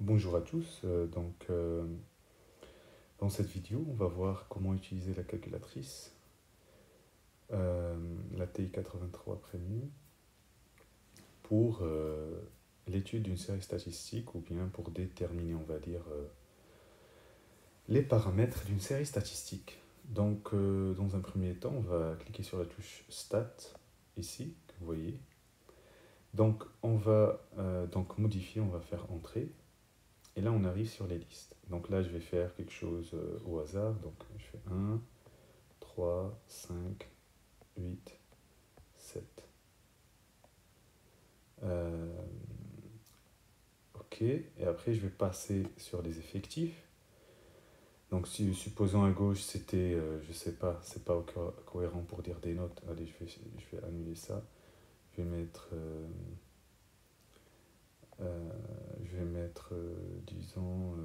Bonjour à tous. Dans cette vidéo, on va voir comment utiliser la calculatrice, euh, la TI-83 Premium, pour l'étude d'une série statistique ou bien pour déterminer, on va dire, les paramètres d'une série statistique. Dans un premier temps, on va cliquer sur la touche Stat, ici, que vous voyez. Donc, on va modifier, on va faire Entrée. Et là, on arrive sur les listes. Donc là, je vais faire quelque chose au hasard. Donc, je fais 1, 3, 5, 8, 7. OK. Et après, je vais passer sur les effectifs. Donc, si supposons à gauche, c'était, je sais pas, c'est pas cohérent pour dire des notes. Allez, je vais annuler ça. Je vais mettre, euh, disons,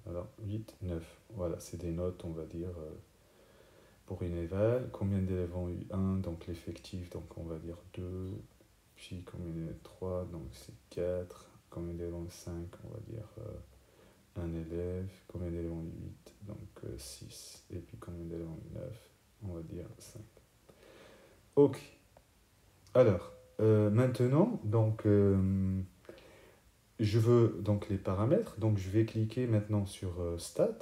alors 8, 9. Voilà, c'est des notes, on va dire, pour une éval. Combien d'élèves ont eu 1? Donc l'effectif, donc on va dire 2. Puis combien d'élèves 3? Donc c'est 4. Combien d'élèves ont 5? On va dire 1 élève. Combien d'élèves ont 8? Donc 6. Et puis combien d'élèves ont 9? On va dire 5. Ok. Alors, maintenant, je veux donc les paramètres. Donc je vais cliquer maintenant sur Stat.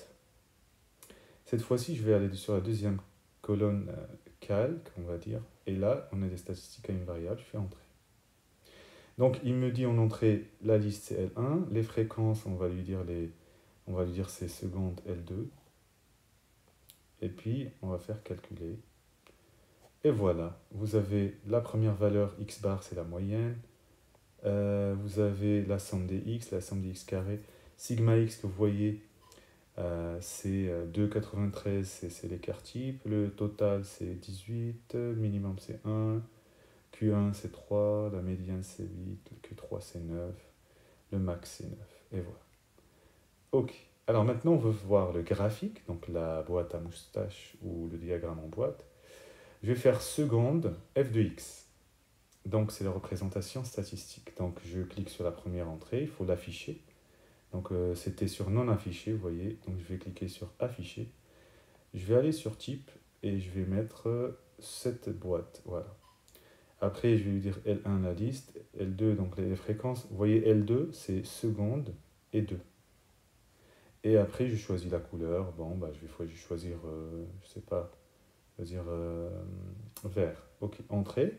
Cette fois-ci, je vais aller sur la deuxième colonne calque, on va dire. Et là, on a des statistiques à une variable, je fais Entrée. Donc, il me dit en entrée, la liste c'est L1, les fréquences, on va lui dire c'est seconde L2. Et puis, on va faire calculer. Et voilà, vous avez la première valeur x bar, c'est la moyenne. Vous avez la somme des x, la somme des x carré. Sigma x que vous voyez, c'est 2,93, c'est l'écart type. Le total, c'est 18. Minimum, c'est 1. Q1, c'est 3. La médiane, c'est 8. Le Q3, c'est 9. Le max, c'est 9. Et voilà. OK. Alors maintenant, on veut voir le graphique, donc la boîte à moustache ou le diagramme en boîte. Je vais faire seconde f de x. Donc, c'est la représentation statistique. Donc, je clique sur la première entrée, il faut l'afficher. Donc, c'était sur non affiché, vous voyez. Donc, je vais cliquer sur afficher. Je vais aller sur type et je vais mettre cette boîte. Voilà. Après, je vais lui dire L1 la liste, L2 donc les fréquences. Vous voyez, L2 c'est seconde et 2. Et après, je choisis la couleur. Bon, bah, je vais choisir, je sais pas, je vais dire vert. Ok, entrée.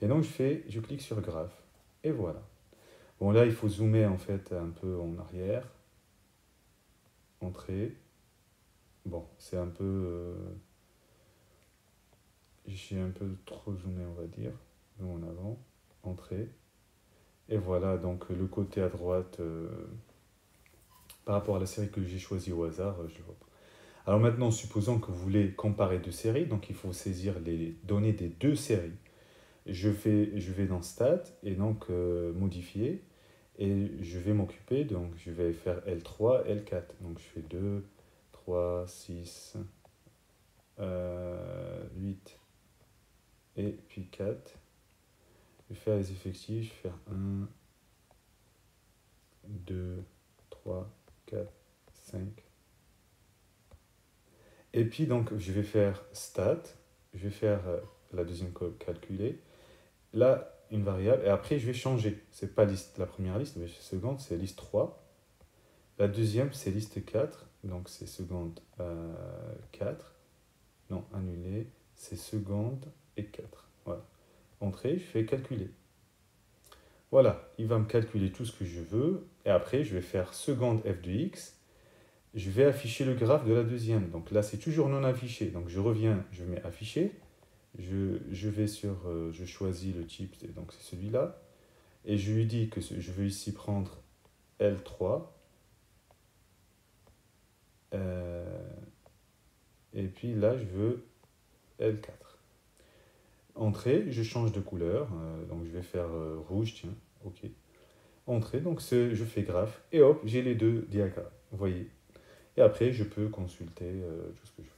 Et donc, je clique sur graphe. Et voilà. Bon, là, il faut zoomer en fait un peu en arrière. Entrée. Bon, c'est un peu. J'ai un peu trop zoomé, on va dire. Zoom en avant. Entrée. Et voilà, donc le côté à droite, par rapport à la série que j'ai choisie au hasard, je le vois pas. Alors maintenant, supposons que vous voulez comparer deux séries, donc il faut saisir les données des deux séries. Je vais dans Stat et donc modifier et je vais m'occuper, donc je vais faire L3, L4. Donc je fais 2, 3, 6, 8 et puis 4. Je vais faire les effectifs, je vais faire 1, 2, 3, 4, 5. Et puis donc je vais faire Stat, je vais faire la deuxième calculer. Là, une variable, et après je vais changer. C'est pas liste, la première liste, mais seconde, c'est liste 3. La deuxième, c'est liste 4, donc c'est seconde 4. Non, annulé, c'est seconde et 4. Voilà. Entrée, je fais calculer. Voilà, il va me calculer tout ce que je veux, et après je vais faire seconde f de x. Je vais afficher le graphe de la deuxième. Donc là, c'est toujours non affiché. Donc je reviens, je mets afficher. Je vais sur, je choisis le type, donc c'est celui-là. Et je lui dis que je veux ici prendre L3. Et puis là, je veux L4. Entrée, je change de couleur. Donc je vais faire rouge, tiens. OK. Entrée, donc je fais graphe. Et hop, j'ai les deux diagrammes. Vous voyez. Et après, je peux consulter tout ce que je veux.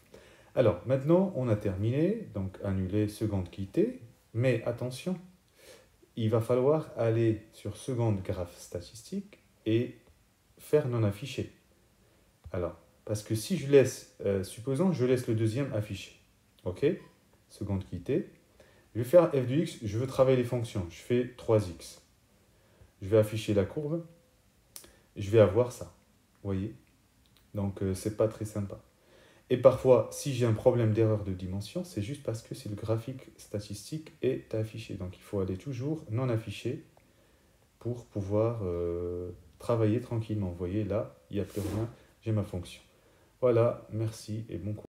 Alors, maintenant, on a terminé. Donc, annuler, seconde quitter. Mais attention, il va falloir aller sur seconde graphe statistique et faire non affiché. Alors, parce que si je laisse, supposons que je laisse le deuxième affiché. OK? Seconde quittée. Je vais faire f de x, je veux travailler les fonctions. Je fais 3x. Je vais afficher la courbe. Je vais avoir ça. Vous voyez? Donc, c'est pas très sympa. Et parfois, si j'ai un problème d'erreur de dimension, c'est juste parce que si le graphique statistique est affiché. Donc, il faut aller toujours non affiché pour pouvoir travailler tranquillement. Vous voyez, là, il n'y a plus rien. J'ai ma fonction. Voilà, merci et bon courage.